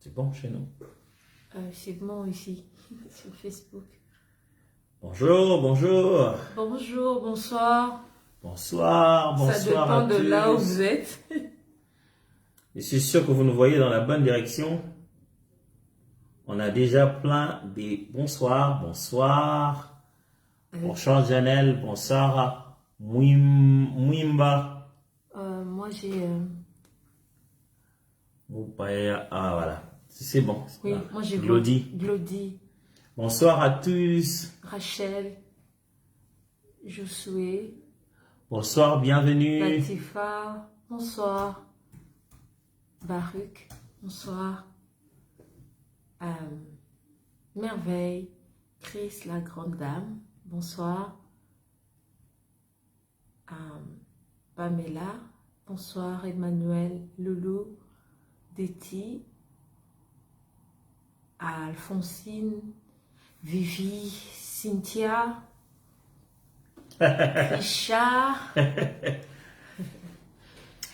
C'est bon chez nous? C'est bon ici, sur Facebook. Bonjour, bonjour. Bonjour, bonsoir. Bonsoir, bonsoir Ça dépend à de tous. là où vous êtes. Je suis sûr que vous nous voyez dans la bonne direction. On a déjà plein de bonsoir, bonsoir. Bonsoir Janelle, bonsoir Mwimba. Moi j'ai... Ah voilà, c'est bon. Oui, moi j'ai... Glody. Glody. Bonsoir à tous. Rachel. Josué. Bonsoir, bienvenue. Latifa. Bonsoir. Baruch. Bonsoir. Merveille. Chris, la grande dame. Bonsoir. Pamela. Bonsoir. Emmanuel. Loulou. Déti. Alphonsine. Vivi. Cynthia. Richard.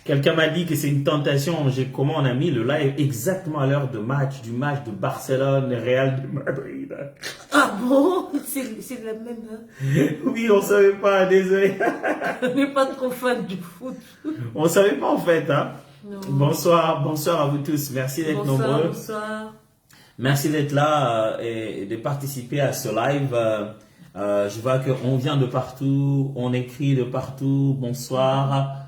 Quelqu'un m'a dit que c'est une tentation. Comment on a mis le live exactement à l'heure du match de Barcelone, Real de Madrid. Ah bon? C'est la même heure. Oui, on savait pas, désolé. On n'est pas trop fan du foot. On savait pas en fait. Hein? Non. Bonsoir, bonsoir à vous tous. Merci d'être nombreux. Bonsoir. Merci d'être là et de participer à ce live. Je vois qu'on vient de partout, on écrit de partout. Bonsoir.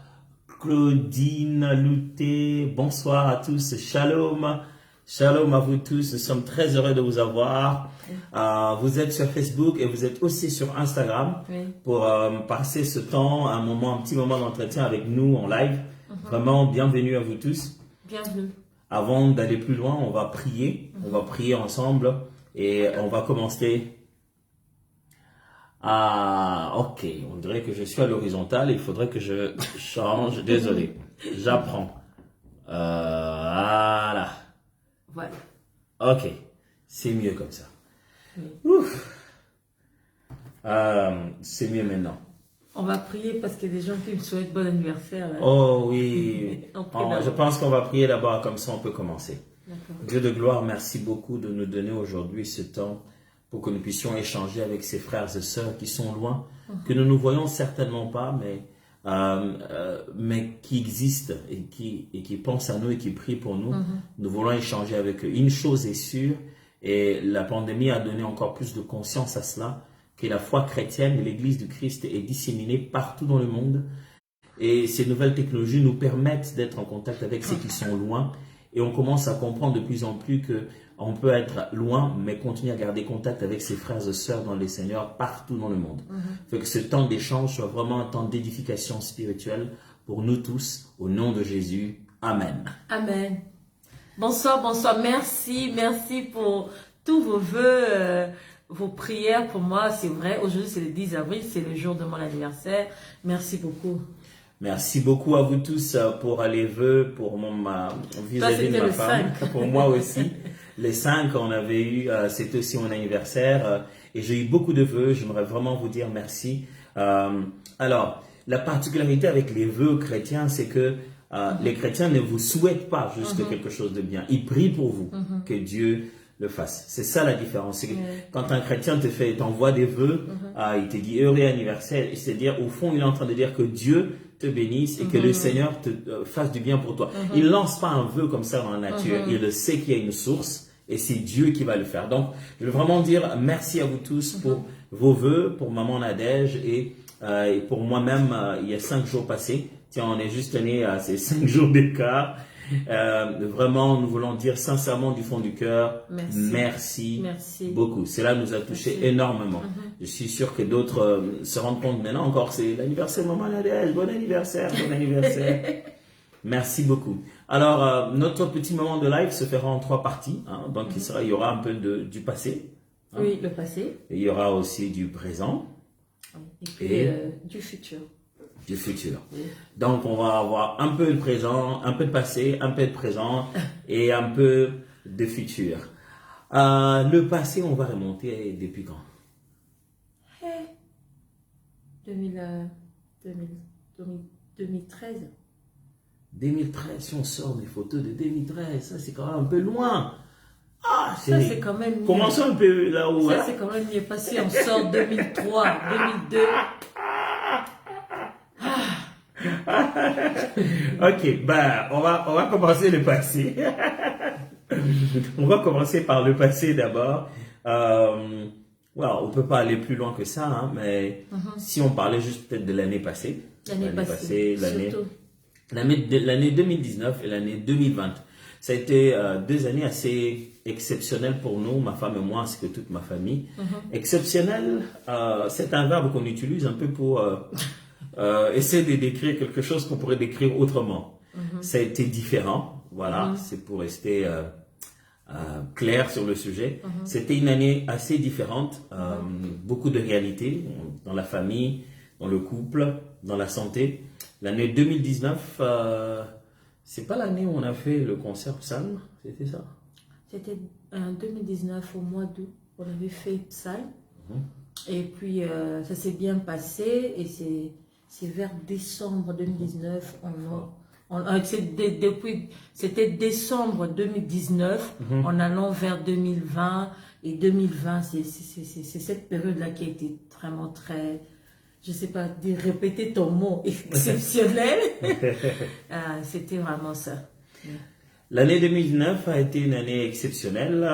Claudine Louté, bonsoir à tous, shalom, shalom à vous tous, nous sommes très heureux de vous avoir. Vous êtes sur Facebook et vous êtes aussi sur Instagram pour passer ce temps, un petit moment d'entretien avec nous en live. Vraiment, bienvenue à vous tous. Bienvenue. Avant d'aller plus loin, on va prier ensemble et on va commencer. Ah, ok. On dirait que je suis à l'horizontale. Il faudrait que je change. Désolé. J'apprends. Voilà. Voilà. Ok. C'est mieux comme ça. C'est mieux maintenant. On va prier parce qu'il y a des gens qui me souhaitent bon anniversaire. Là. Oh oui. Je Je pense qu'on va prier d'abord. Comme ça, on peut commencer. D'accord. Dieu de gloire, merci beaucoup de nous donner aujourd'hui ce temps pour que nous puissions échanger avec ces frères et sœurs qui sont loin, que nous ne voyons certainement pas, mais qui existent et qui pensent à nous et qui prient pour nous. Nous voulons échanger avec eux. Une chose est sûre, et la pandémie a donné encore plus de conscience à cela, que la foi chrétienne et l'Église du Christ est disséminée partout dans le monde. Et ces nouvelles technologies nous permettent d'être en contact avec ceux qui sont loin. Et on commence à comprendre de plus en plus que on peut être loin, mais continuer à garder contact avec ses frères et sœurs dans le Seigneur partout dans le monde. Fait que ce temps d'échange soit vraiment un temps d'édification spirituelle pour nous tous, au nom de Jésus. Amen. Amen. Bonsoir, bonsoir. Merci pour tous vos vœux, vos prières pour moi. C'est vrai, aujourd'hui c'est le 10 avril, c'est le jour de mon anniversaire. Merci beaucoup. Merci beaucoup à vous tous pour les vœux, pour vis-à-vis de ma femme, pour moi aussi. Les 5, on avait eu, c'était aussi mon anniversaire et j'ai eu beaucoup de vœux. J'aimerais vraiment vous dire merci. Alors, la particularité avec les vœux chrétiens, c'est que les chrétiens ne vous souhaitent pas juste quelque chose de bien. Ils prient pour vous, que Dieu le fasse. C'est ça la différence. C'est que quand un chrétien t'envoie des vœux, il te dit heureux anniversaire, c'est-à-dire au fond, il est en train de dire que Dieu te bénisse et que le Seigneur te fasse du bien pour toi. Il lance pas un vœu comme ça dans la nature. Il sait qu'il y a une source et c'est Dieu qui va le faire. Donc, je veux vraiment dire merci à vous tous pour vos vœux, pour Maman Nadège et pour moi-même, il y a 5 jours passés. Tiens, on est juste né à ces 5 jours d'écart. Vraiment, nous voulons dire sincèrement du fond du cœur, merci beaucoup. Cela nous a touché énormément. Je suis sûr que d'autres se rendent compte maintenant encore, c'est l'anniversaire de Maman Nadège, bon anniversaire, bon anniversaire. Merci beaucoup. Alors, notre petit moment de live se fera en 3 parties. Hein, donc, il y aura un peu du passé. Hein, oui, le passé. Et il y aura aussi du présent. Et puis du futur. Du futur. Oui. Donc, on va avoir un peu de présent, un peu de passé, un peu de présent et un peu de futur. Le passé, on va remonter depuis quand? 2013. 2013, si on sort des photos de 2013, ça c'est quand même un peu loin. Ah, ça c'est quand même mieux. Commençons un peu là où... Ça c'est quand même mieux, parce qu'on sort 2003, 2002... Ok, ben, on va commencer le passé. On va commencer par le passé d'abord. On peut pas aller plus loin que ça, hein, mais si on parlait juste peut-être de l'année passée. L'année passée, l'année 2019 et l'année 2020. Ça a été 2 années assez exceptionnelles pour nous, ma femme et moi, ainsi que toute ma famille. Exceptionnel, c'est un verbe qu'on utilise un peu pour essayer de décrire quelque chose qu'on pourrait décrire autrement. Ça a été différent, voilà, c'est pour rester clair sur le sujet. C'était une année assez différente, beaucoup de réalités dans la famille, dans le couple, dans la santé. L'année 2019, c'est pas l'année où on a fait le concert Psalm, c'était ça? C'était en 2019, au mois d'août, on avait fait Psalm. Et puis, ça s'est bien passé. Et c'est vers décembre 2019, c'était décembre 2019, en allant vers 2020. Et 2020, c'est cette période-là qui a été vraiment très... Je ne sais pas dire, répéter ton mot, exceptionnel. C'était vraiment ça. L'année 2009 a été une année exceptionnelle.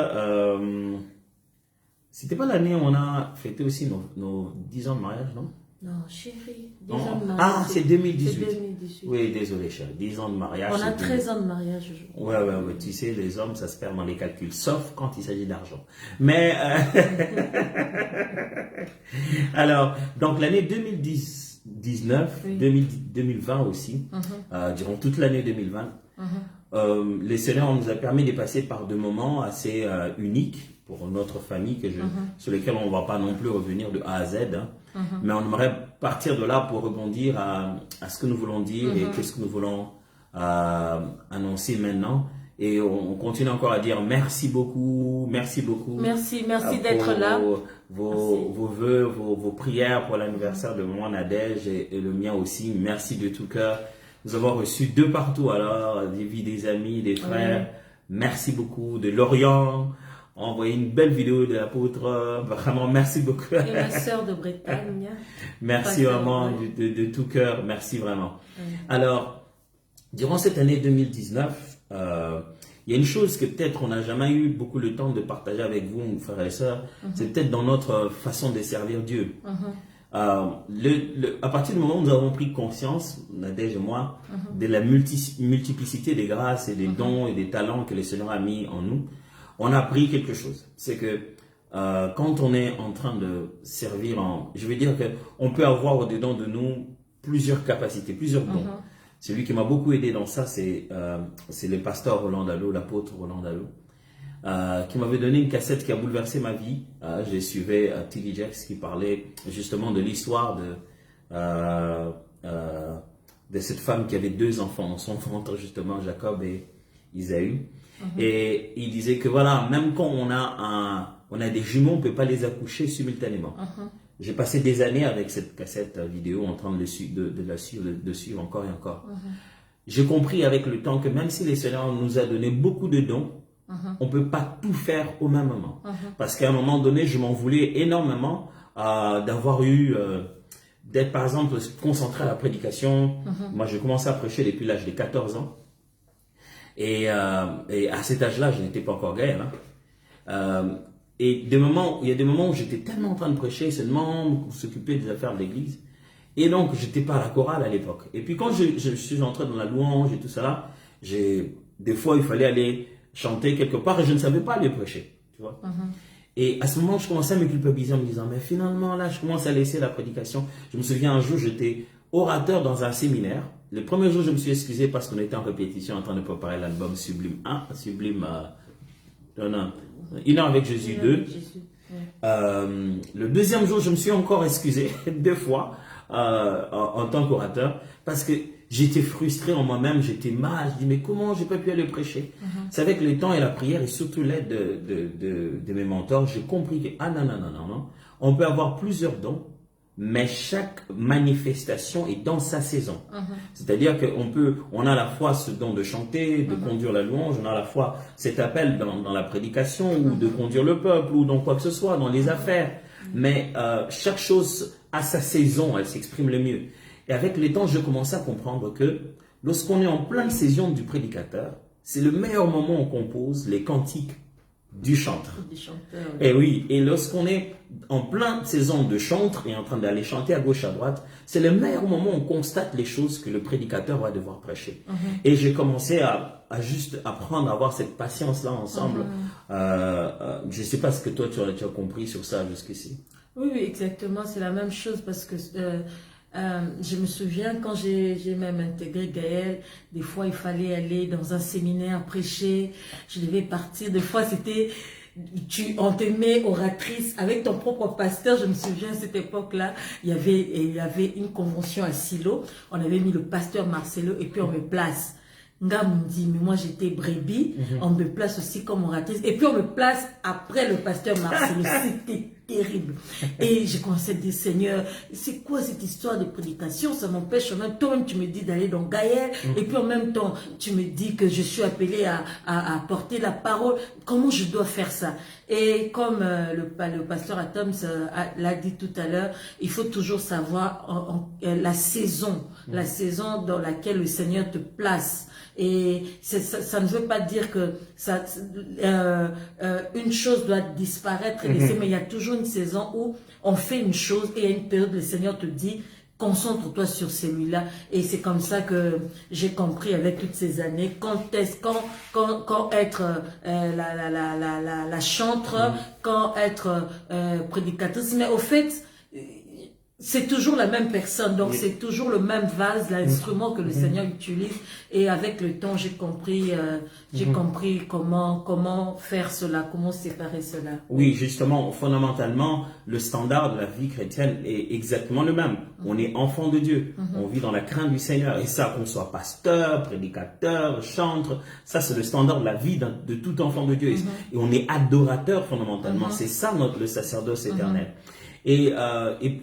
C'était pas l'année où on a fêté aussi nos 10 ans de mariage, non? Non, chérie, 10 ans de mariage. Ah, c'est 2018. C'est 2018. Oui, désolé, chérie. 10 ans de mariage. On a 13 ans de mariage aujourd'hui. Ouais. Tu sais, les hommes, ça se perd dans les calculs, sauf quand il s'agit d'argent. Mais, alors, donc l'année 2019, 2020 aussi, durant toute l'année 2020, les Seigneurs nous a permis de passer par des moments assez uniques pour notre famille, sur lesquels on ne va pas non plus revenir de A à Z. Mais on aimerait partir de là pour rebondir à ce que nous voulons dire et qu'est-ce que nous voulons annoncer maintenant. Et on continue encore à dire merci beaucoup. Merci d'être là. Vos vœux, vos prières pour l'anniversaire de moi, Nadège, et le mien aussi. Merci de tout cœur. Nous avons reçu de partout, alors, des amis, des frères. Merci beaucoup. De Lorient, envoyé une belle vidéo de l'apôtre. Vraiment, merci beaucoup. Et ma sœur de Bretagne. Merci vraiment de tout cœur. Merci vraiment. Alors, durant cette année 2019, il y a une chose que peut-être on n'a jamais eu beaucoup le temps de partager avec vous, frères et sœurs. C'est peut-être dans notre façon de servir Dieu. À partir du moment où nous avons pris conscience, Nadège et moi, de la multiplicité des grâces et des dons et des talents que le Seigneur a mis en nous, on a appris quelque chose. C'est que quand on est en train de servir, je veux dire qu'on peut avoir au-dedans de nous plusieurs capacités, plusieurs dons. Celui qui m'a beaucoup aidé dans ça, c'est le pasteur Roland Dallot, l'apôtre Roland Dallot, qui m'avait donné une cassette qui a bouleversé ma vie. Je suivais T.D. Jakes qui parlait justement de l'histoire de cette femme qui avait 2 enfants dans son ventre, justement Jacob et Isaü. Et il disait que voilà, même quand on a des jumeaux, on ne peut pas les accoucher simultanément. J'ai passé des années avec cette cassette vidéo en train de suivre encore et encore. J'ai compris avec le temps que même si le Seigneur nous a donné beaucoup de dons, on ne peut pas tout faire au même moment. Parce qu'à un moment donné, je m'en voulais énormément d'avoir d'être par exemple concentré à la prédication. Moi, j'ai commencé à prêcher depuis l'âge de 14 ans. Et à cet âge-là, je n'étais pas encore gay. Et il y a des moments où j'étais tellement en train de prêcher, seulement s'occuper des affaires de l'église. Et donc, je n'étais pas à la chorale à l'époque. Et puis quand je suis entré dans la louange et tout ça là, des fois, il fallait aller chanter quelque part et je ne savais pas aller prêcher. Tu vois. Et à ce moment, je commençais à me culpabiliser en me disant, mais finalement, là, je commence à laisser la prédication. Je me souviens, un jour, j'étais orateur dans un séminaire. Le premier jour, je me suis excusé parce qu'on était en répétition en train de préparer l'album Sublime 1, Une heure avec Jésus 2. Le deuxième jour, je me suis encore excusé 2 fois en tant qu'orateur parce que j'étais frustré en moi-même, j'étais mal. Je dis mais comment j'ai pas pu aller prêcher? C'est avec le temps et la prière et surtout l'aide de mes mentors, j'ai compris que non. On peut avoir plusieurs dons, mais chaque manifestation est dans sa saison. C'est-à-dire on a à la fois ce don de chanter, de conduire la louange, on a à la fois cet appel dans la prédication, ou de conduire le peuple, ou dans quoi que ce soit, dans les affaires. Mais chaque chose a sa saison, elle s'exprime le mieux. Et avec les temps, je commençais à comprendre que lorsqu'on est en pleine saison du prédicateur, c'est le meilleur moment où on compose les cantiques du chantre. Et oui, et lorsqu'on est en pleine saison de chantre et en train d'aller chanter à gauche, à droite, c'est le meilleur moment où on constate les choses que le prédicateur va devoir prêcher. Et j'ai commencé à juste apprendre à avoir cette patience-là ensemble. Je ne sais pas ce que toi tu as compris sur ça jusqu'ici. Oui, exactement, c'est la même chose parce que je me souviens quand j'ai même intégré Gaël, des fois il fallait aller dans un séminaire prêcher, je devais partir, des fois c'était, on te met oratrice avec ton propre pasteur. Je me souviens à cette époque-là, il y avait une convention à Silo, on avait mis le pasteur Marcelo et puis on me place. Nga me dit, mais moi j'étais brebis, on me place aussi comme oratrice, et puis on me place après le pasteur Marcelo. C'était terrible. Et j'ai commencé à dire, Seigneur, c'est quoi cette histoire de prédication? Ça m'empêche en même temps, tu me dis d'aller dans Gaël, et puis en même temps, tu me dis que je suis appelée à porter la parole. Comment je dois faire ça? Et comme le pasteur Atoms l'a dit tout à l'heure, il faut toujours savoir la saison dans laquelle le Seigneur te place. Et ça ne veut pas dire que une chose doit disparaître et laisser, mais il y a toujours une saison où on fait une chose et il y a une période où le Seigneur te dit, concentre-toi sur celui-là. Et c'est comme ça que j'ai compris avec toutes ces années quand être la chantre, quand être prédicatrice. Mais au fait, c'est toujours la même personne, donc c'est toujours le même vase, l'instrument que le Seigneur utilise. Et avec le temps, j'ai compris comment faire cela, comment séparer cela. Oui, justement, fondamentalement, le standard de la vie chrétienne est exactement le même. On est enfant de Dieu, on vit dans la crainte du Seigneur. Et ça, qu'on soit pasteur, prédicateur, chantre, ça c'est le standard de la vie de tout enfant de Dieu. Et on est adorateur fondamentalement. C'est ça le sacerdoce éternel. Et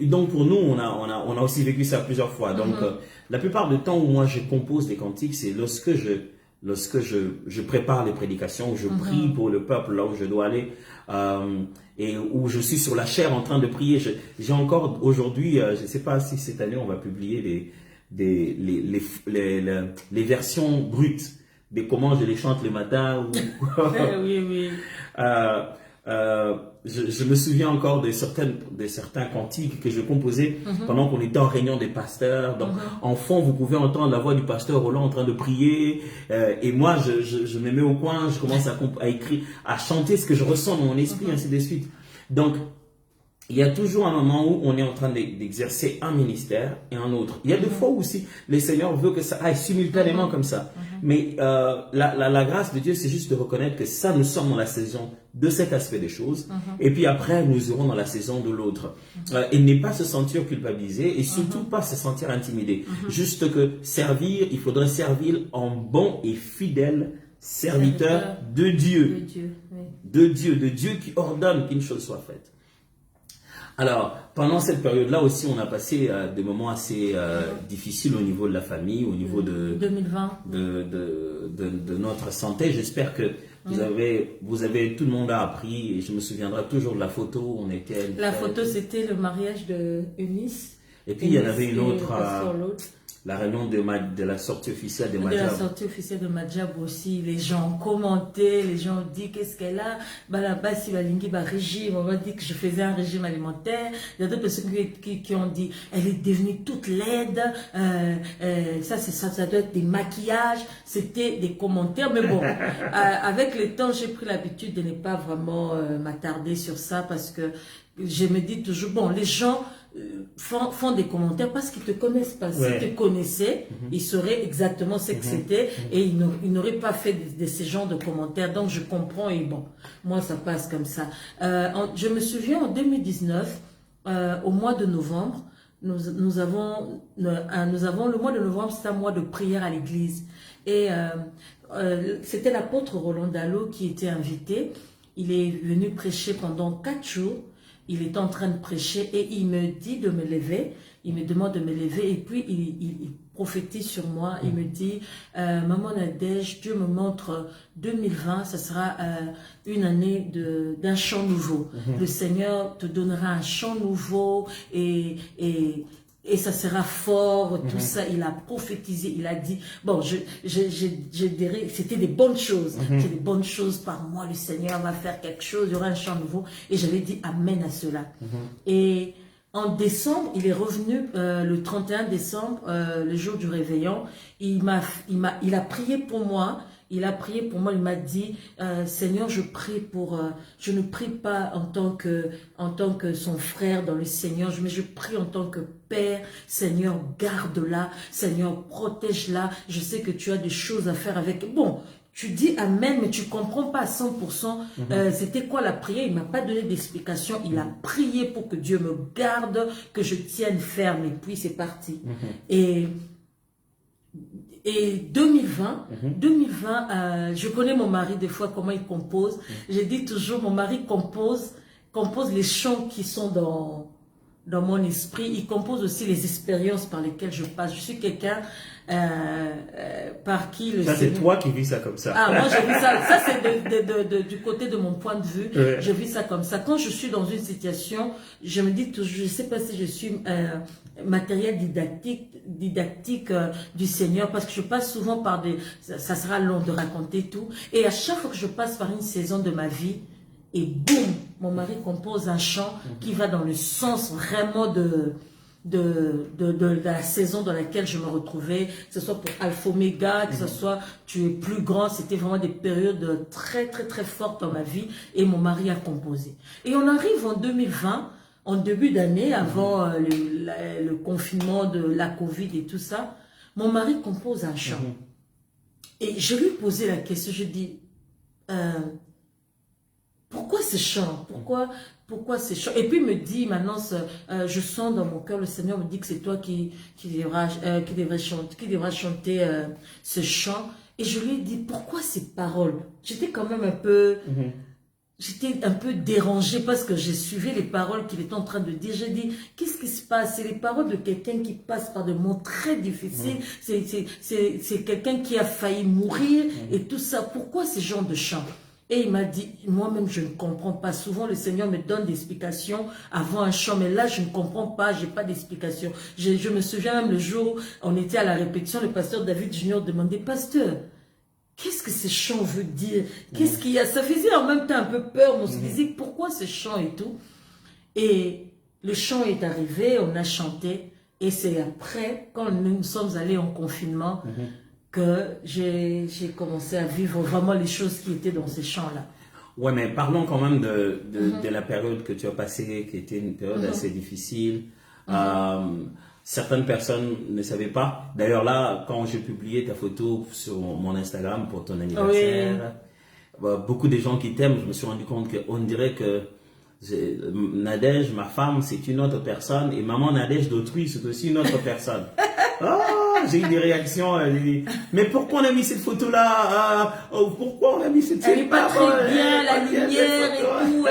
donc pour nous, on a aussi vécu ça plusieurs fois. Donc la plupart du temps où moi je compose des cantiques, c'est lorsque je prépare les prédications, où je prie pour le peuple là où je dois aller, et où je suis sur la chair en train de prier. J'ai encore aujourd'hui, je ne sais pas si cette année on va publier les versions brutes de comment je les chante le matin. Oui. Je me souviens encore de certains cantiques que je composais pendant qu'on était en réunion des pasteurs. Donc, en fond, vous pouvez entendre la voix du pasteur Roland en train de prier. Et moi, je me mets au coin, je commence à écrire, à chanter ce que je ressens dans mon esprit, ainsi de suite. Donc, il y a toujours un moment où on est en train d'exercer un ministère et un autre. Il y a des fois aussi, le Seigneur veut que ça aille simultanément comme ça. Mais la grâce de Dieu, c'est juste de reconnaître que ça, nous sommes dans la saison de cet aspect des choses. Et puis après, nous irons dans la saison de l'autre. Et ne pas se sentir culpabilisé et surtout pas se sentir intimidé. Juste que servir, il faudrait servir en bon et fidèle serviteur de Dieu. De Dieu qui ordonne qu'une chose soit faite. Alors, pendant cette période-là aussi, on a passé des moments assez difficiles au niveau de la famille, au niveau de 2020, de notre santé. J'espère que vous avez, tout le monde a appris, et je me souviendrai toujours de la photo où on était. La photo, c'était le mariage de Eunice. Et puis, il y en avait une autre, la réunion de la sortie officielle de Madjab. De la sortie officielle de Madjab aussi, les gens ont commenté, les gens ont dit qu'est-ce qu'elle a. Bah là-bas, si la lingue régime, on m'a dit que je faisais un régime alimentaire. Il y a d'autres personnes qui ont dit, elle est devenue toute laide. Ça doit être des maquillages. C'était des commentaires, mais bon, avec le temps, j'ai pris l'habitude de ne pas vraiment m'attarder sur ça parce que je me dis toujours, bon, les gens font des commentaires parce qu'ils ne te connaissent pas. S'ils te connaissaient, ils sauraient exactement ce que c'était et ils n'auraient pas fait de ce genre de commentaires. Donc, je comprends et bon, moi, ça passe comme ça. Je me souviens en 2019, au mois de novembre, nous avons le mois de novembre, c'est un mois de prière à l'église. Et c'était l'apôtre Roland Dallot qui était invité. Il est venu prêcher pendant 4 jours. il est en train de prêcher et il me dit de me lever. Il me demande de me lever et puis il prophétise sur moi. Il me dit, Maman Nadège, Dieu me montre 2020, ça sera une année d'un chant nouveau. Le Seigneur te donnera un chant nouveau et ça sera fort, tout ça. Il a prophétisé, il a dit, bon, je dirais, c'était des bonnes choses. C'est des bonnes choses par moi, le Seigneur va faire quelque chose, il y aura un chant nouveau. Et j'avais dit amen à cela. Et en décembre, il est revenu le 31 décembre, le jour du réveillon. Il a prié pour moi. Il a prié pour moi, il m'a dit, Seigneur, je prie pour, je ne prie pas en tant que son frère dans le Seigneur, mais je prie en tant que Père. Seigneur, garde-la, Seigneur, protège-la. Je sais que tu as des choses à faire avec. Bon, tu dis amen, mais tu ne comprends pas à 100%. C'était quoi la prière? Il ne m'a pas donné d'explication. Il a prié pour que Dieu me garde, que je tienne ferme. Et puis c'est parti. Et 2020, je connais mon mari des fois, comment il compose. Je dis toujours, mon mari compose les chants qui sont dans mon esprit. Il compose aussi les expériences par lesquelles je passe. Je suis quelqu'un par qui le Ça, c'est toi qui vis ça comme ça. Ah, moi, je vis ça. Ça, c'est du côté de mon point de vue. Ouais. Je vis ça comme ça. Quand je suis dans une situation, je me dis toujours, je ne sais pas si je suis matériel didactique du Seigneur, parce que je passe souvent par ça sera long de raconter tout. Et à chaque fois que je passe par une saison de ma vie, et boum, mon mari compose un chant qui va dans le sens vraiment de la saison dans laquelle je me retrouvais, que ce soit pour Alpha Omega, que ce soit tu es plus grand. C'était vraiment des périodes très très très fortes dans ma vie et mon mari a composé. Et on arrive en 2020, en début d'année, avant le confinement de la Covid et tout ça, mon mari compose un chant. Et je lui ai posé la question, je dis, pourquoi ce chant? Pourquoi ce chant? Et puis il me dit, maintenant, je sens dans mon cœur, le Seigneur me dit que c'est toi qui devras chanter ce chant. Et je lui ai dit, pourquoi ces paroles? J'étais quand même un peu... J'étais un peu dérangée parce que j'ai suivi les paroles qu'il était en train de dire. J'ai dit, qu'est-ce qui se passe? C'est les paroles de quelqu'un qui passe par des moments très difficiles. C'est quelqu'un qui a failli mourir et tout ça. Pourquoi ce genre de chant? Et il m'a dit, moi-même, je ne comprends pas. Souvent, le Seigneur me donne des explications avant un chant, mais là, je ne comprends pas, je n'ai pas d'explication. Je me souviens même le jour où on était à la répétition, le pasteur David Junior demandait, pasteur, qu'est-ce que ce chant veut dire? Qu'est-ce qu'il y a? Ça faisait en même temps un peu peur. On se disait, pourquoi ce chant et tout? Et le chant est arrivé, on a chanté. Et c'est après, quand nous sommes allés en confinement, que j'ai commencé à vivre vraiment les choses qui étaient dans ces chants-là. Ouais, mais parlons quand même de la période que tu as passée, qui était une période assez difficile. Certaines personnes ne savaient pas. D'ailleurs, là, quand j'ai publié ta photo sur mon Instagram pour ton anniversaire, beaucoup de gens qui t'aiment, je me suis rendu compte qu'on dirait que Nadège, ma femme, c'est une autre personne, et maman Nadège d'autrui, c'est aussi une autre personne. J'ai eu des réactions. Mais pourquoi on a mis cette photo-là? Pourquoi on a mis cette photo? Elle n'est pas très bien, la lumière et tout.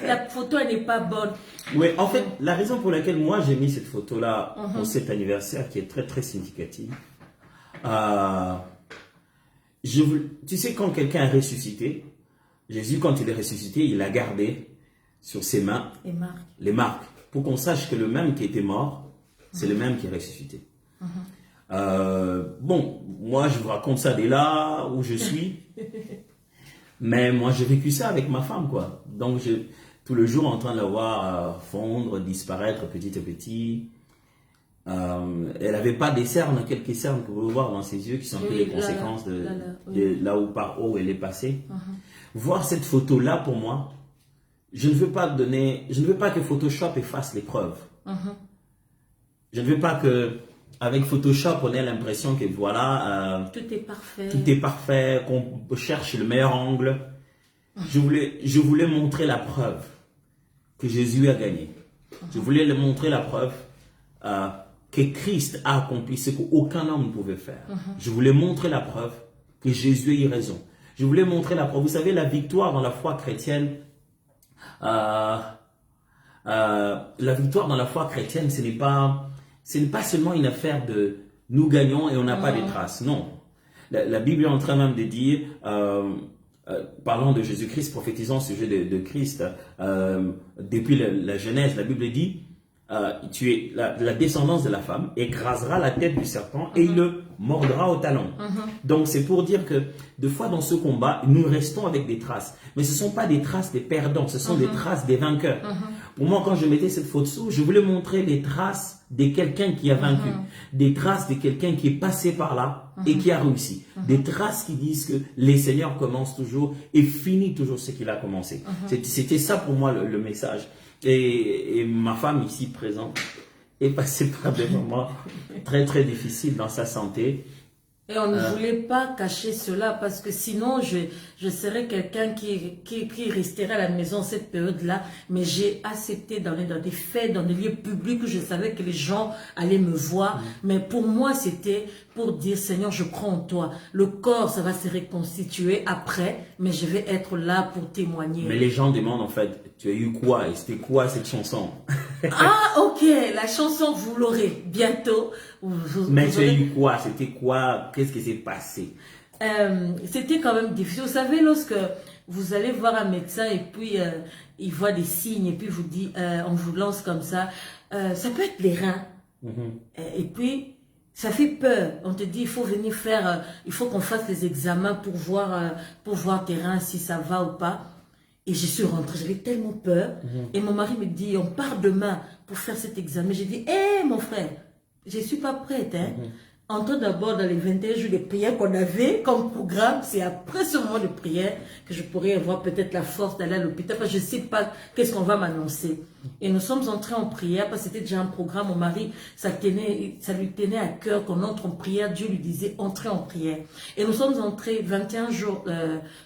La photo, elle n'est pas bonne. Oui, en fait, la raison pour laquelle moi j'ai mis cette photo-là pour cet anniversaire qui est très très significatif, tu sais, quand quelqu'un est ressuscité, Jésus, quand il est ressuscité, il a gardé sur ses mains les marques pour qu'on sache que le même qui était mort, c'est le même qui est ressuscité. Bon, moi je vous raconte ça dès là où je suis, mais moi j'ai vécu ça avec ma femme, quoi. Donc tout le jour en train de la voir fondre, disparaître petit à petit. Elle n'avait pas des cernes, quelques cernes que vous pouvez voir dans ses yeux qui sont un peu les conséquences de là où par où elle est passée. Voir cette photo là pour moi, je ne veux pas que Photoshop efface les preuves. Je ne veux pas que avec Photoshop, on ait l'impression que voilà, tout est parfait, qu'on cherche le meilleur angle. Je voulais montrer la preuve que Jésus a gagné. Je voulais montrer la preuve que Christ a accompli ce qu'aucun homme ne pouvait faire. Je voulais montrer la preuve que Jésus a eu raison. Je voulais montrer la preuve. Vous savez, la victoire dans la foi chrétienne, la victoire dans la foi chrétienne, ce n'est pas seulement une affaire de nous gagnons et on n'a pas de traces. Non. La Bible est en train même de dire, parlant de Jésus-Christ, prophétisant au sujet de Christ, depuis la Genèse, la Bible dit, tu es la descendance de la femme écrasera la tête du serpent et il le mordra au talon. Donc c'est pour dire que des fois dans ce combat, nous restons avec des traces. Mais ce ne sont pas des traces des perdants, ce sont des traces des vainqueurs. Pour moi, quand je mettais cette photo, je voulais montrer les traces de quelqu'un qui a vaincu, des traces de quelqu'un qui est passé par là et qui a réussi, des traces qui disent que les seigneurs commencent toujours et finissent toujours ce qu'il a commencé. C'était ça pour moi le message. Et ma femme ici présente est passée par des moments très très difficiles dans sa santé. Et on ne voulait pas cacher cela parce que sinon je serais quelqu'un qui resterait à la maison cette période-là. Mais j'ai accepté d'aller dans des fêtes, dans des lieux publics où je savais que les gens allaient me voir. Mais pour moi, c'était pour dire, Seigneur, je crois en toi. Le corps, ça va se reconstituer après, mais je vais être là pour témoigner. Mais les gens demandent en fait, tu as eu quoi et c'était quoi cette chanson? Ah, ok, la chanson, vous l'aurez bientôt. Mais tu as eu quoi? C'était quoi? Qu'est-ce qui s'est passé? C'était quand même difficile. Vous savez, lorsque vous allez voir un médecin et puis il voit des signes et puis vous dit, on vous lance comme ça peut être les reins. Et puis, ça fait peur. On te dit, il faut venir faire, il faut qu'on fasse les examens pour voir tes reins si ça va ou pas. Et je suis rentrée, j'avais tellement peur. Et mon mari me dit, on part demain pour faire cet examen. J'ai dit, hé mon frère, je ne suis pas prête. Hein. Entrons d'abord dans les 21 jours de prière qu'on avait comme programme. C'est après ce moment de prière que je pourrais avoir peut-être la force d'aller à l'hôpital. Parce que je ne sais pas qu'est-ce qu'on va m'annoncer. Et nous sommes entrés en prière parce que c'était déjà un programme. Mon mari, ça lui tenait à cœur qu'on entre en prière. Dieu lui disait, entrez en prière. Et nous sommes entrés 21 jours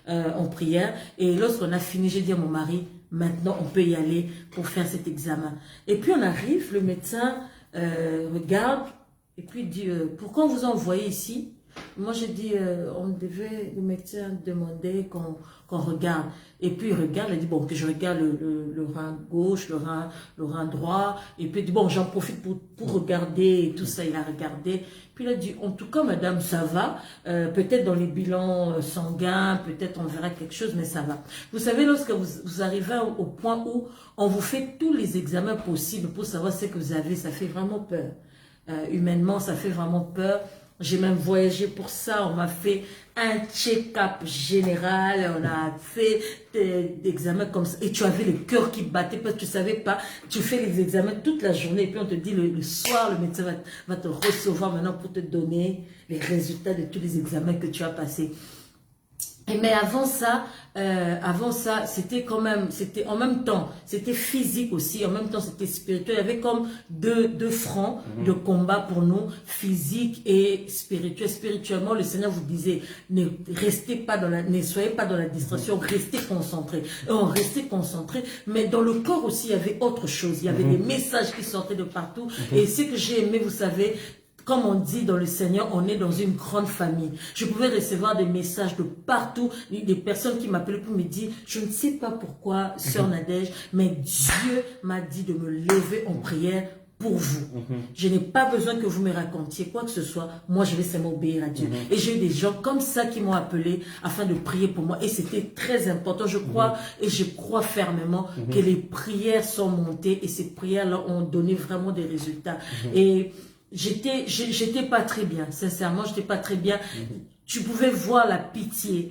en prière. Et lorsqu'on a fini, j'ai dit à mon mari, maintenant on peut y aller pour faire cet examen. Et puis on arrive, le médecin regarde. Et puis il dit, pourquoi on vous a envoyé ici? Moi j'ai dit, le médecin demandait qu'on regarde. Et puis il regarde, il dit, bon, que je regarde le rein gauche, le rein droit. Et puis il dit, bon, j'en profite pour regarder et tout ça. Il a regardé. Puis il a dit, en tout cas, madame, ça va. Peut-être dans les bilans sanguins, peut-être on verra quelque chose, mais ça va. Vous savez, lorsque vous arrivez au point où on vous fait tous les examens possibles pour savoir ce que vous avez, ça fait vraiment peur. Humainement, ça fait vraiment peur. J'ai même voyagé pour ça. On m'a fait un check-up général. On a fait des examens comme ça. Et tu avais le cœur qui battait parce que tu ne savais pas. Tu fais les examens toute la journée. Et puis on te dit le soir, le médecin va te recevoir maintenant pour te donner les résultats de tous les examens que tu as passés. Mais avant ça, c'était quand même, c'était en même temps, c'était physique aussi, en même temps c'était spirituel. Il y avait comme deux fronts de combat pour nous, physique et spirituel. Spirituellement, le Seigneur vous disait, ne soyez pas dans la distraction, restez concentrés. Et on restait concentrés, mais dans le corps aussi, il y avait autre chose. Il y avait des messages qui sortaient de partout. Et ce que j'ai aimé, vous savez, comme on dit dans le Seigneur, on est dans une grande famille. Je pouvais recevoir des messages de partout, des personnes qui m'appelaient pour me dire, je ne sais pas pourquoi, sœur Nadège, mais Dieu m'a dit de me lever en prière pour vous. Je n'ai pas besoin que vous me racontiez quoi que ce soit. Moi, je vais seulement obéir à Dieu. Et j'ai eu des gens comme ça qui m'ont appelé afin de prier pour moi. Et c'était très important. Je crois et je crois fermement que les prières sont montées et ces prières-là ont donné vraiment des résultats. Et j'étais pas très bien, sincèrement, j'étais pas très bien. Tu pouvais voir la pitié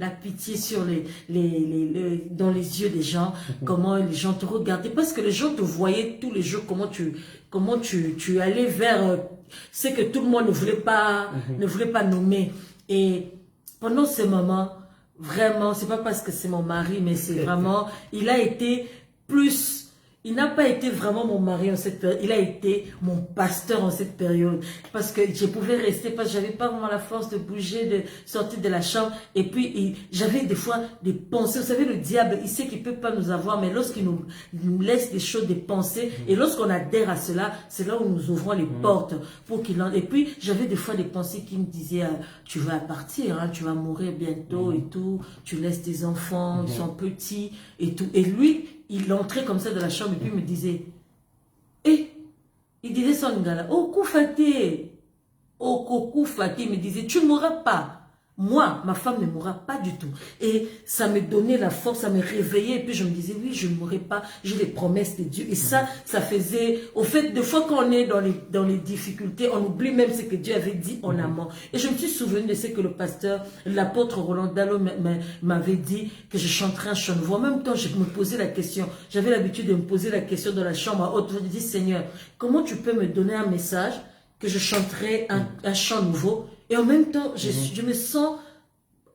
sur dans les yeux des gens, comment les gens te regardaient, parce que les gens te voyaient tous les jours, comment tu allais vers ce que tout le monde ne voulait pas nommer. Et pendant ce moment, vraiment, c'est pas parce que c'est mon mari, mais c'est vraiment, il n'a pas été vraiment mon mari en cette période, il a été mon pasteur en cette période. Parce que je pouvais rester, parce que j'avais pas vraiment la force de bouger, de sortir de la chambre. Et puis, j'avais des fois des pensées. Vous savez, le diable, il sait qu'il peut pas nous avoir, mais lorsqu'il nous laisse des choses, des pensées, et lorsqu'on adhère à cela, c'est là où nous ouvrons les portes pour qu'il en... Et puis, j'avais des fois des pensées qui me disaient, tu vas partir, hein, tu vas mourir bientôt et tout, tu laisses tes enfants, ils sont petits et tout. Et lui, il entrait comme ça dans la chambre et puis il me disait, Il disait ça en lingala. Oh, Koufate. Oh, Koufate. Il me disait, tu ne mourras pas. Moi, ma femme ne mourra pas du tout. Et ça me donnait la force, ça me réveillait. Et puis je me disais, oui, je ne mourrai pas. J'ai les promesses de Dieu. Et ça faisait... Au fait, des fois qu'on est dans les difficultés, on oublie même ce que Dieu avait dit en amont. Et je me suis souvenu de ce que le pasteur, l'apôtre Roland Dallot m'avait dit, que je chanterais un chant nouveau. En même temps, je me posais la question. J'avais l'habitude de me poser la question dans la chambre à haute voix. Je me dis, Seigneur, comment tu peux me donner un message que je chanterai un chant nouveau? Et en même temps, je me sens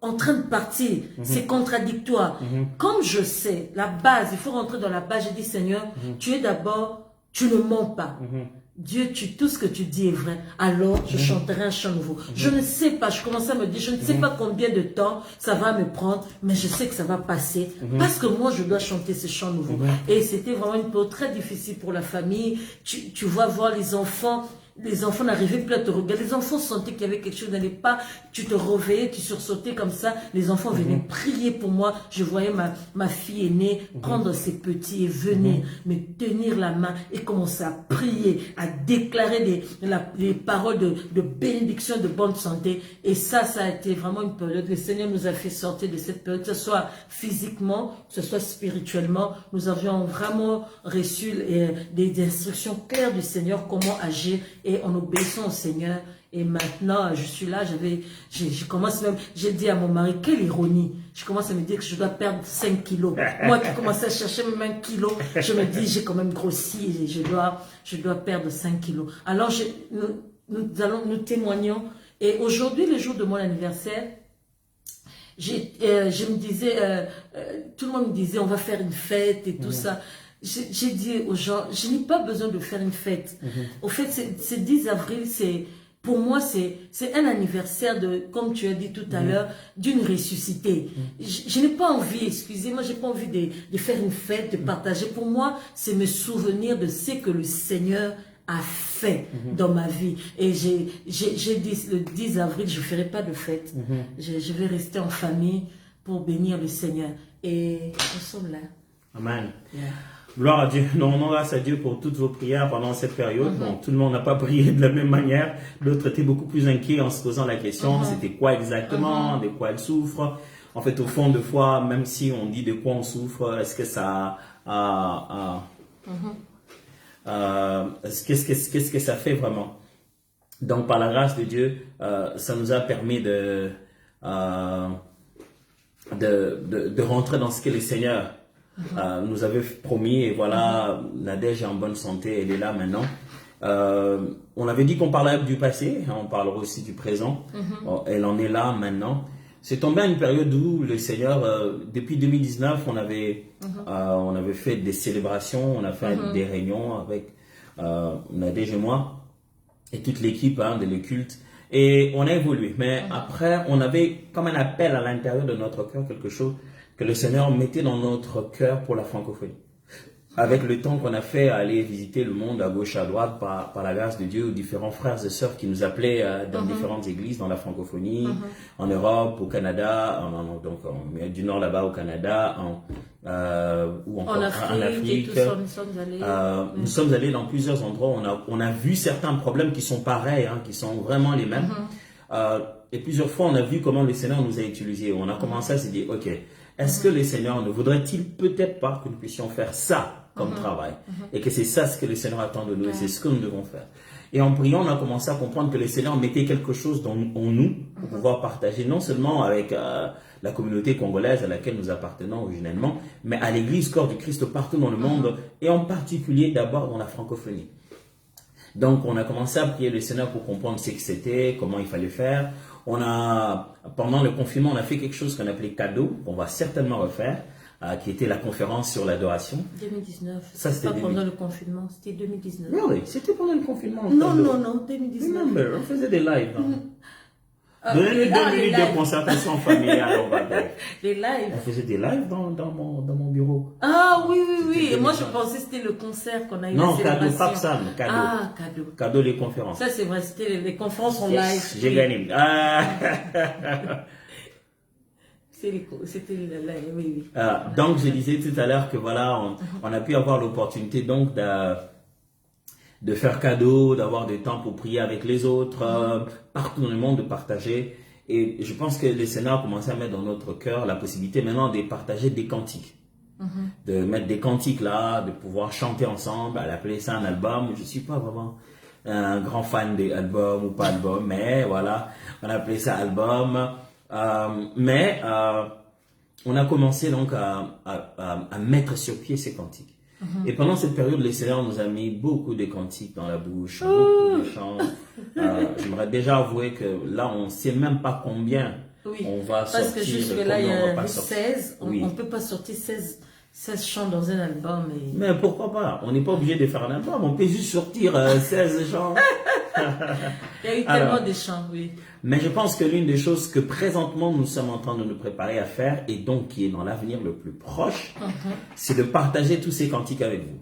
en train de partir. C'est contradictoire. Comme je sais, la base, il faut rentrer dans la base. J'ai dit, Seigneur, tu es d'abord, tu ne mens pas. Dieu, tout ce que tu dis est vrai. Alors, je chanterai un chant nouveau. Je ne sais pas, je commençais à me dire, je ne sais pas combien de temps ça va me prendre, mais je sais que ça va passer. Parce que moi, je dois chanter ce chant nouveau. Et c'était vraiment une période très difficile pour la famille. Tu vois voir les enfants. Les enfants n'arrivaient plus à te regarder. Les enfants sentaient qu'il y avait quelque chose n'allait pas. Tu te réveillais, tu sursautais comme ça. Les enfants venaient prier pour moi. Je voyais ma fille aînée prendre ses petits et venir me tenir la main et commencer à prier, à déclarer les paroles de bénédiction, de bonne santé. Et ça a été vraiment une période. Le Seigneur nous a fait sortir de cette période, que ce soit physiquement, que ce soit spirituellement. Nous avions vraiment reçu des instructions claires du Seigneur, comment agir. Et en obéissant au Seigneur, et maintenant, je suis là, je commence même, j'ai dit à mon mari, quelle ironie, je commence à me dire que je dois perdre 5 kilos. Moi qui commençais à chercher même 1 kilo, je me dis, j'ai quand même grossi, et je dois perdre 5 kilos. Alors, nous témoignons, et aujourd'hui, le jour de mon anniversaire, je me disais, tout le monde me disait, on va faire une fête et tout ça. J'ai dit aux gens, je n'ai pas besoin de faire une fête. Au fait, c'est 10 avril, pour moi, c'est un anniversaire comme tu as dit tout à l'heure, d'une ressuscité. Je n'ai pas envie, excusez-moi, j'ai pas envie de faire une fête, de partager. Pour moi, c'est me souvenir de ce que le Seigneur a fait dans ma vie. Et j'ai dit, le 10 avril, je ne ferai pas de fête. Je vais rester en famille pour bénir le Seigneur. Et nous sommes là. Amen. Yeah. Gloire à Dieu. Nous rendons grâce à Dieu pour toutes vos prières pendant cette période. Bon, tout le monde n'a pas prié de la même manière. D'autres étaient beaucoup plus inquiets en se posant la question, c'était quoi exactement, de quoi elle souffre. En fait, au fond de foi, même si on dit de quoi on souffre, est-ce que ça qu'est-ce que ça fait vraiment? Donc, par la grâce de Dieu, ça nous a permis de rentrer dans ce que le Seigneur nous avait promis. Et voilà, Nadège est en bonne santé, elle est là maintenant. On avait dit qu'on parlait du passé, on parlera aussi du présent. Elle en est là maintenant. C'est tombé à une période où le Seigneur, depuis 2019, on avait fait des célébrations, on a fait des réunions avec Nadège et moi et toute l'équipe de le culte. Et on a évolué. Mais après, on avait comme un appel à l'intérieur de notre cœur, quelque chose que le Seigneur mettait dans notre cœur pour la francophonie. Avec le temps qu'on a fait à aller visiter le monde à gauche, à droite, par la grâce de Dieu, aux différents frères et sœurs qui nous appelaient dans différentes églises, dans la francophonie, en Europe, au Canada, donc du nord là-bas au Canada, ou encore en Afrique. Nous sommes allés dans plusieurs endroits. On a vu certains problèmes qui sont pareils, qui sont vraiment les mêmes. Et plusieurs fois, on a vu comment le Seigneur nous a utilisés. On a commencé à se dire, ok, est-ce que le Seigneur ne voudrait-il peut-être pas que nous puissions faire ça comme travail? Et que c'est ça ce que le Seigneur attend de nous, et c'est ce que nous devons faire. Et en priant, on a commencé à comprendre que le Seigneur mettait quelque chose en nous pour pouvoir partager, non seulement avec la communauté congolaise à laquelle nous appartenons originellement, mais à l'Église Corps du Christ partout dans le monde, et en particulier d'abord dans la francophonie. Donc, on a commencé à prier le Seigneur pour comprendre ce que c'était, comment il fallait faire. Pendant le confinement, on a fait quelque chose qu'on appelait cadeau, qu'on va certainement refaire, qui était la conférence sur l'adoration. 2019. Ça, c'était pas pendant le confinement, c'était 2019. Oui, c'était pendant le confinement. Non, 2019. On faisait des lives. Donnez-nous 2 minutes de concertation familiale. Les lives. On faisait des lives dans mon bureau. Ah oui. Et moi, je pensais que c'était le concert qu'on a eu. Non, cadeau, pas ça, cadeau. Ah, cadeau. Cadeau, les conférences. Ça, c'est vrai, c'était les conférences en live. J'ai gagné. C'était le live, oui. Donc, je disais tout à l'heure que voilà, on a pu avoir l'opportunité donc de faire cadeau, d'avoir des temps pour prier avec les autres, partout dans le monde, de partager. Et je pense que le Seigneur a commencé à mettre dans notre cœur la possibilité maintenant de partager des cantiques. De mettre des cantiques là, de pouvoir chanter ensemble, à l'appeler ça un album. Je suis pas vraiment un grand fan des albums ou pas album, mais voilà, on a appelé ça album. On a commencé donc à mettre sur pied ces cantiques. Et pendant cette période, le Seigneur nous a mis beaucoup de cantiques dans la bouche, beaucoup de chants. J'aimerais déjà avouer que là, on ne sait même pas combien on va sortir. Parce que jusque-là, il y a 16. Oui. On ne peut pas sortir 16 chants dans un album. Mais pourquoi pas? On n'est pas obligé de faire un album, on peut juste sortir 16 chants. Il y a eu tellement de chants, oui. Mais je pense que l'une des choses que présentement nous sommes en train de nous préparer à faire, et donc qui est dans l'avenir le plus proche, c'est de partager tous ces cantiques avec vous.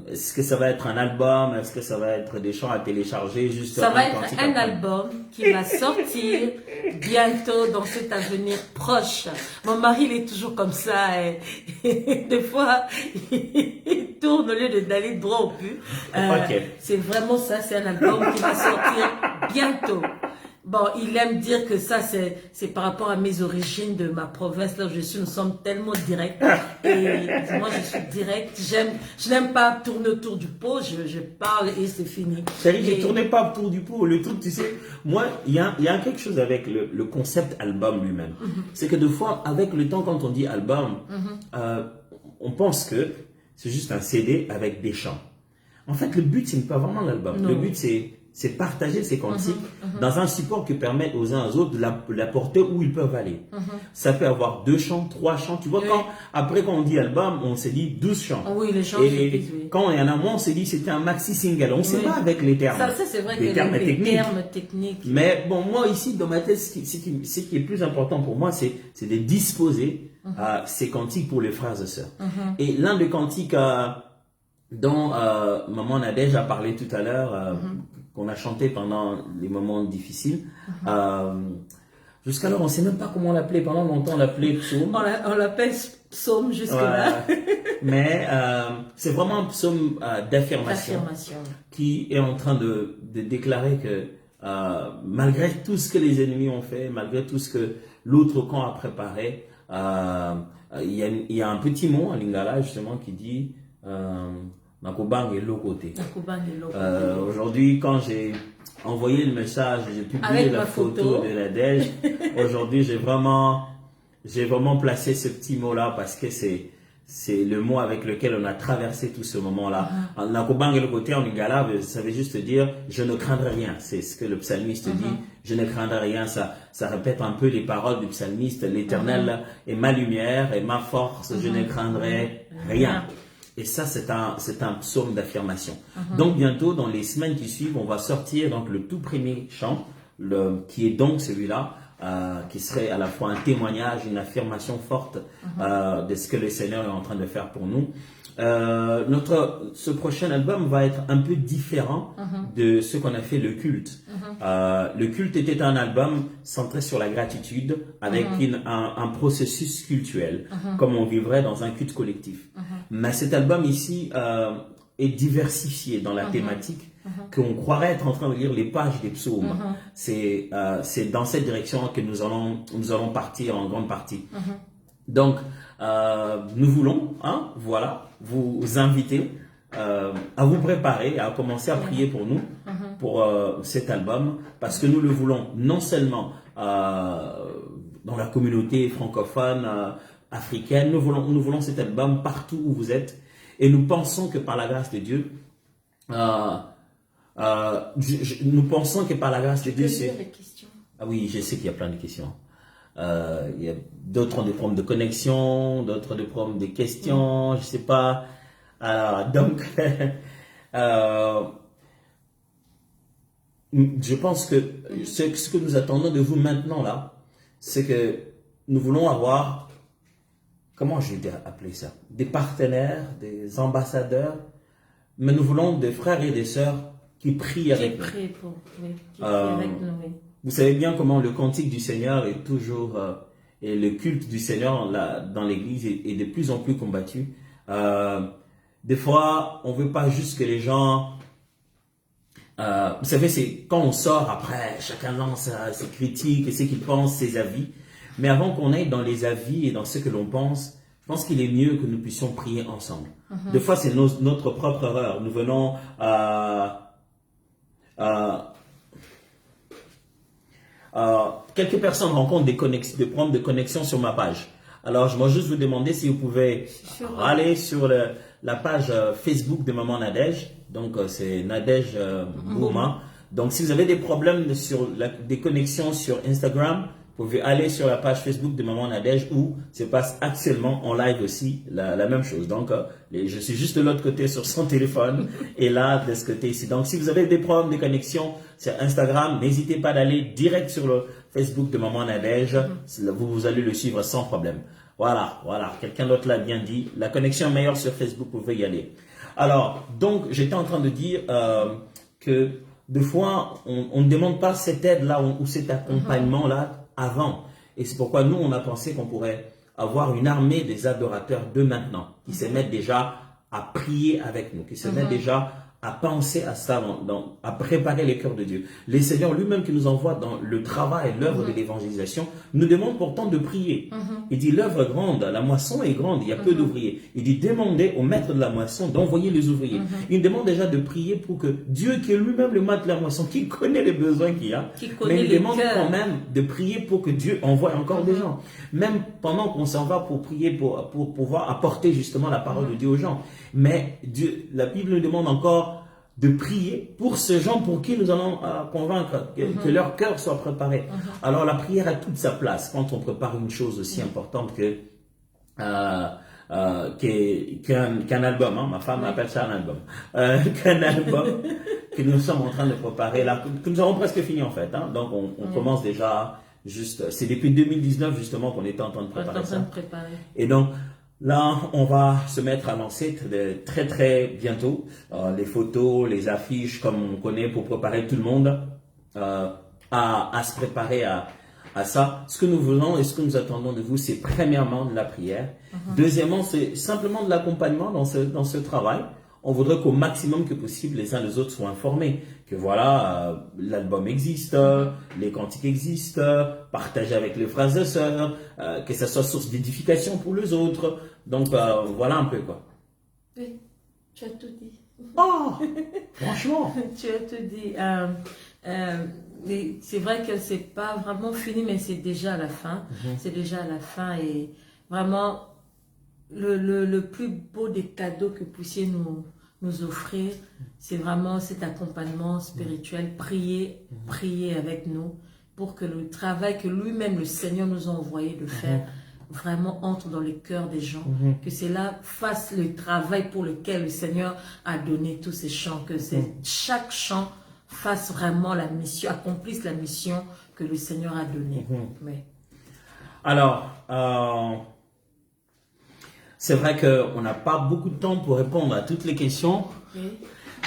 Est-ce que ça va être un album? Est-ce que ça va être des chants à télécharger? Juste ça va être un album qui va sortir bientôt dans cet avenir proche. Mon mari, il est toujours comme ça. Et des fois, il tourne au lieu d'aller droit au but. C'est vraiment ça, c'est un album qui va sortir bientôt. Bon, il aime dire que ça, c'est par rapport à mes origines de ma province, là où je suis, nous sommes tellement directs. Et moi, je suis direct. Je n'aime pas tourner autour du pot, je parle et c'est fini. C'est-à-dire que je ne tournais pas autour du pot. Le truc, tu sais, moi, il y a quelque chose avec le concept album lui-même. C'est que des fois, avec le temps, quand on dit album, on pense que c'est juste un CD avec des chants. En fait, le but, ce n'est pas vraiment l'album. Le but, c'est partager ces cantiques dans un support qui permet aux uns aux autres de la porter où ils peuvent aller. Ça peut avoir 2 chants, 3 chants. Tu vois, après quand on dit album, on s'est dit 12 chants. Oui, les chants. Et quand il y en a moins, on s'est dit c'était un maxi single. On ne sait pas avec les termes. Ça c'est vrai, les termes techniques. Mais bon, moi ici, dans ma tête, ce qui est plus important pour moi, c'est de disposer ces cantiques pour les frères et sœurs. Et l'un des cantiques dont Maman Nadège a parlé tout à l'heure, qu'on a chanté pendant les moments difficiles. Jusqu'alors, on ne sait même pas comment l'appeler. Pendant longtemps, on l'appelait psaume. On l'appelle psaume jusque-là. Mais c'est vraiment un psaume d'affirmation qui est en train de déclarer que malgré tout ce que les ennemis ont fait, malgré tout ce que l'autre camp a préparé, il y a un petit mot en lingala justement qui dit Nakubang et l'autre côté. Aujourd'hui, quand j'ai envoyé le message, j'ai publié la photo de Nadège. Aujourd'hui, j'ai vraiment placé ce petit mot-là parce que c'est le mot avec lequel on a traversé tout ce moment-là. Nakubang et l'autre côté en lingala, ça veut juste dire je ne craindrai rien. C'est ce que le psalmiste dit. Je ne craindrai rien. Ça répète un peu les paroles du psalmiste. L'Éternel est ma lumière et ma force. Je ne craindrai rien. Et ça, c'est un psaume d'affirmation. Donc, bientôt, dans les semaines qui suivent, on va sortir donc le tout premier chant, qui est donc celui-là, qui serait à la fois un témoignage, une affirmation forte de ce que le Seigneur est en train de faire pour nous. Ce prochain album va être un peu différent de ce qu'on a fait le culte. Le culte était un album centré sur la gratitude avec un processus cultuel, comme on vivrait dans un culte collectif. Mais cet album ici est diversifié dans la thématique, qu'on croirait être en train de lire les pages des psaumes. C'est dans cette direction que nous allons partir en grande partie. Donc, nous voulons, vous inviter à vous préparer, à commencer à prier pour nous, pour cet album, parce que nous le voulons non seulement dans la communauté francophone, africaine, nous voulons cet album partout où vous êtes, et nous pensons que par la grâce de Dieu, nous pensons que par la grâce de Dieu, c'est... Ah oui, je sais qu'il y a plein de questions. Il y a d'autres ont des problèmes de connexion, d'autres des problèmes de questions, je sais pas. Donc, je pense que ce que nous attendons de vous maintenant là, c'est que nous voulons avoir, comment je vais appeler ça, des partenaires, des ambassadeurs, mais nous voulons des frères et des sœurs qui prient avec nous. Qui prient avec nous, oui. Vous savez bien comment le cantique du Seigneur est toujours, et le culte du Seigneur dans l'Église est de plus en plus combattu. des fois, on veut pas juste que les gens... vous savez, c'est quand on sort après, chacun lance ses critiques et ce qu'il pense, ses avis. Mais avant qu'on aille dans les avis et dans ce que l'on pense, je pense qu'il est mieux que nous puissions prier ensemble. Des fois, c'est notre propre erreur. Nous venons quelques personnes rencontrent des problèmes de connexion sur ma page. Alors, je vais juste vous demander si vous pouvez aller sur la page Facebook de Maman Nadège. Donc, c'est Nadège Bouma. Donc, si vous avez des problèmes sur des connexions sur Instagram, vous pouvez aller sur la page Facebook de Maman Nadège où se passe actuellement en live aussi la même chose. Donc, je suis juste de l'autre côté sur son téléphone et là, de ce côté ici. Donc, si vous avez des problèmes de connexion sur Instagram, n'hésitez pas d'aller direct sur le Facebook de Maman Nadège. Vous allez le suivre sans problème. Voilà. Quelqu'un d'autre l'a bien dit. La connexion est meilleure sur Facebook, vous pouvez y aller. Alors, donc, j'étais en train de dire que des fois, on ne demande pas cette aide-là ou cet accompagnement-là avant. Et c'est pourquoi nous, on a pensé qu'on pourrait avoir une armée des adorateurs de maintenant, qui se mettent déjà à prier avec nous, qui se mettent déjà à penser à ça, à préparer les cœurs de Dieu. Le Seigneur lui-même qui nous envoie dans le travail, l'œuvre de l'évangélisation, nous demande pourtant de prier. Il dit l'œuvre est grande, la moisson est grande, il y a peu d'ouvriers. Il dit demandez au maître de la moisson d'envoyer les ouvriers. Il demande déjà de prier pour que Dieu, qui est lui-même le maître de la moisson, qui connaît les besoins qu'il y a, mais il demande quand même de prier pour que Dieu envoie encore des gens. Même pendant qu'on s'en va pour prier, pour pouvoir apporter justement la parole de Dieu aux gens. Mais Dieu, la Bible nous demande encore de prier pour ces gens pour qui nous allons convaincre que leur cœur soit préparé. Alors la prière a toute sa place quand on prépare une chose aussi importante qu'un album. Ma femme appelle ça un album. Qu'un album que nous sommes en train de préparer là, que nous avons presque fini en fait. Donc on commence déjà juste. C'est depuis 2019 justement qu'on était en train de préparer ça. Et donc là, on va se mettre à lancer très très bientôt les photos, les affiches comme on connaît pour préparer tout le monde à se préparer à ça. Ce que nous voulons et ce que nous attendons de vous, c'est premièrement de la prière. Deuxièmement, c'est simplement de l'accompagnement dans ce travail. On voudrait qu'au maximum que possible, les uns les autres soient informés. Que voilà, l'album existe, les cantiques existent, partager avec les frères et sœurs, que ça soit source d'édification pour les autres. Donc voilà un peu quoi. Oui, tu as tout dit. Oh, franchement. Tu as tout dit. C'est vrai que c'est pas vraiment fini, mais c'est déjà à la fin. C'est déjà à la fin et vraiment le plus beau des cadeaux que vous puissiez nous offrir, c'est vraiment cet accompagnement spirituel, prier avec nous pour que le travail que lui-même, le Seigneur nous a envoyé de faire, vraiment entre dans les cœurs des gens, que cela fasse le travail pour lequel le Seigneur a donné tous ces chants, que chaque chant fasse vraiment la mission, accomplisse la mission que le Seigneur a donnée. Oui. Alors, c'est vrai qu'on n'a pas beaucoup de temps pour répondre à toutes les questions,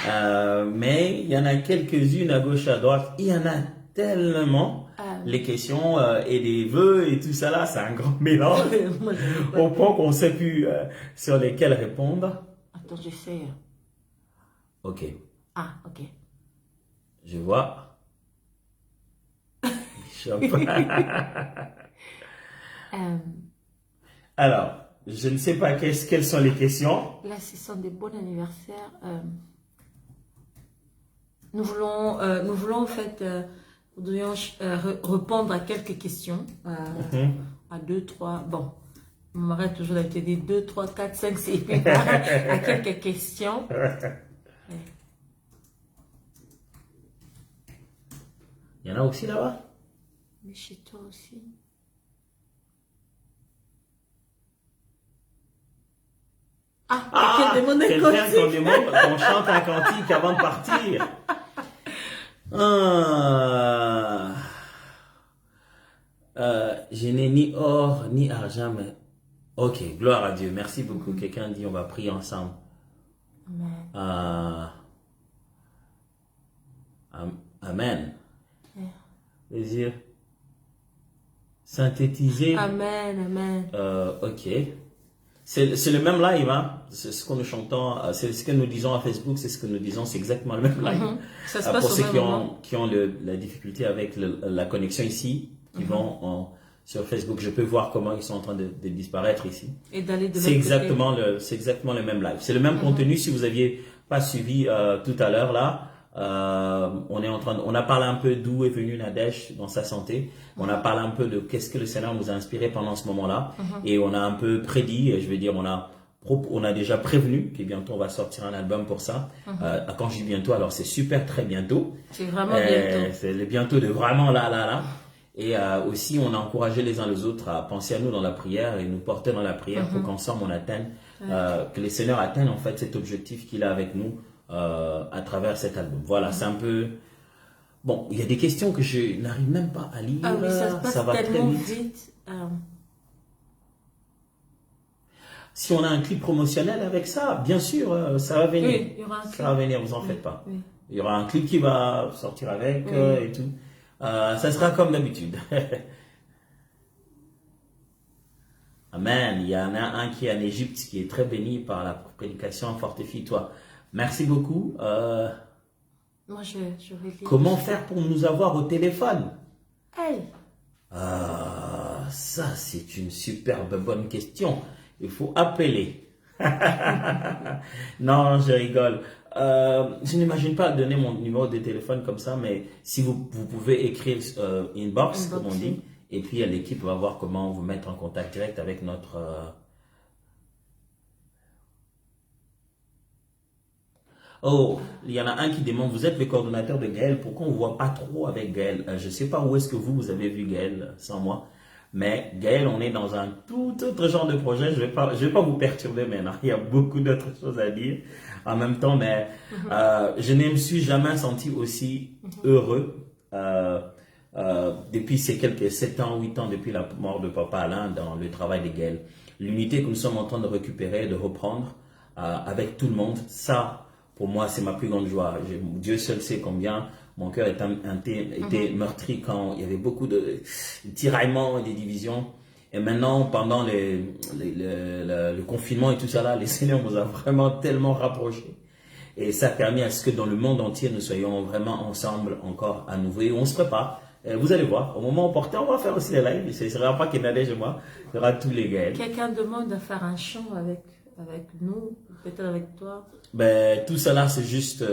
mais il y en a quelques-unes à gauche, à droite. Il y en a tellement, les questions et les vœux et tout ça là, c'est un grand mélange au point qu'on ne sait plus sur lesquels répondre. Attends, j'essaie. Ok. Ah, ok. Je vois. Alors, je ne sais pas quelles sont les questions. Là, ce sont des bons anniversaires. Nous voulons en fait, nous devrions répondre à quelques questions. À 2, 3, bon, on m'arrête toujours d'être dit 2, 3, 4, 5, 6, à quelques questions. Il y en a aussi là-bas? Mais chez toi aussi. Quelqu'un qu'on demande qu'on chante un cantique avant de partir. Je n'ai ni or ni argent, mais ok, gloire à Dieu. Merci beaucoup. Quelqu'un dit on va prier ensemble. Amen. Désir synthétiser. Amen, amen. Ok. C'est le même live, hein? c'est ce que nous chantons, c'est ce que nous disons à Facebook, c'est ce que nous disons, c'est exactement le même live. Ça se passe pour au ceux même moment. qui ont la difficulté avec la connexion ici, qui vont sur Facebook, je peux voir comment ils sont en train de disparaître ici. Et d'aller de C'est exactement le même live. C'est le même contenu. Si vous aviez pas suivi tout à l'heure là, on a parlé un peu d'où est venu Nadège dans sa santé. On a parlé un peu de qu'est-ce que le Seigneur nous a inspiré pendant ce moment-là. Et on a un peu prédit, je veux dire, on a déjà prévenu que bientôt on va sortir un album pour ça. Quand je dis bientôt, alors c'est super très bientôt. C'est vraiment bientôt. C'est le bientôt de vraiment là. Et aussi, on a encouragé les uns les autres à penser à nous dans la prière et nous porter dans la prière pour qu'ensemble on atteigne, que le Seigneur atteigne en fait cet objectif qu'il a avec nous à travers cet album. Voilà, c'est un peu... Bon, il y a des questions que je n'arrive même pas à lire. Ah oui, ça se passe va tellement très vite. Si on a un clip promotionnel avec ça, bien sûr, ça va venir. Oui, il y aura un clip. Ça va venir, vous en faites pas. Oui. Il y aura un clip qui va sortir avec et tout. Ça sera comme d'habitude. Amen. Il y en a un qui est en Égypte qui est très béni par la prédication. Fortifie-toi. Merci beaucoup. Moi, je vais lire. Comment faire pour nous avoir au téléphone? Hey. Ça, c'est une superbe bonne question. Il faut appeler. Non, je rigole. Je n'imagine pas donner mon numéro de téléphone comme ça, mais si vous pouvez écrire inbox, comme on dit, et puis l'équipe va voir comment vous mettre en contact direct avec notre... Oh, il y en a un qui demande, vous êtes le coordonnateur de Gaël, pourquoi on ne voit pas trop avec Gaël? Je ne sais pas où est-ce que vous avez vu Gaël sans moi, mais Gaël, on est dans un tout autre genre de projet. Je vais pas vous perturber maintenant, il y a beaucoup d'autres choses à dire en même temps, mais je ne me suis jamais senti aussi heureux depuis ces quelques 7 ans, 8 ans, depuis la mort de Papa Alain dans le travail de Gaël. L'unité que nous sommes en train de récupérer, de reprendre avec tout le monde, ça... Pour moi, c'est ma plus grande joie. Dieu seul sait combien mon cœur était meurtri quand il y avait beaucoup de tiraillements et des divisions. Et maintenant, pendant le confinement et tout ça là, le Seigneur nous a vraiment tellement rapprochés. Et ça a permis à ce que dans le monde entier, nous soyons vraiment ensemble encore à nouveau. Et on se prépare. Vous allez voir, au moment opportun, on va faire aussi les lives. Ce ne sera pas que Nadège et moi, il y aura tous les gars. Quelqu'un demande de faire un chant avec nous, peut-être avec toi. Ben, tout ça là, c'est juste...